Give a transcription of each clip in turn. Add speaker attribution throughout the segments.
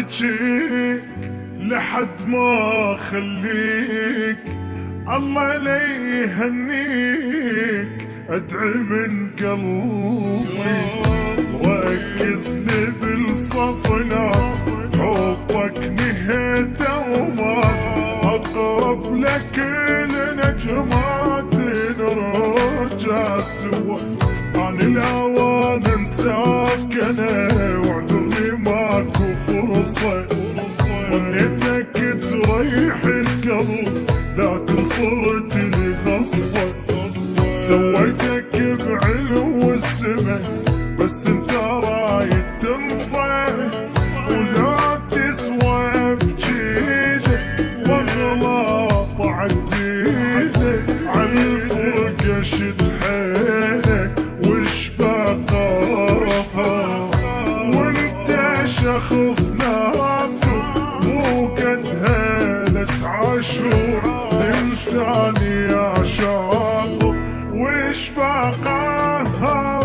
Speaker 1: ابجيك لحد ما خليك الله لا يهنيك، ادعي من قلبي ركز لي بالصفنا، حبك نهيته وما اقرب لك لنجمات نرجع سوا، عن الاوان انساك انا واعذرني ماكو فرصه، ظنيتك تريح القلب لكن صرت لي غصه، سويتك بعلو السما بس انت رايد تنصى، ولا تسوى بجيجك واغلاط عديدك، عالفرقه شد حيلك وش بقاها، وانت شخص ناقم مو قد هالة عشور، انساني عشاق وش بقاها.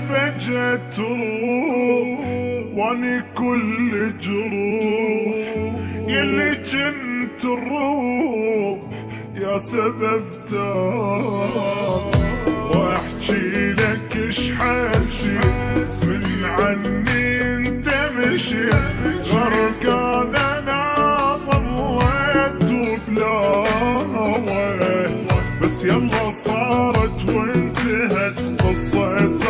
Speaker 1: فجأة تروح واني كل جروح، يلي جنت الروح يا سبب تاب، واحكي لك اش حسيت من عني انت مشيت، غرقان انا ضليت وبلاوي، بس يلا صارت وانتهت قصة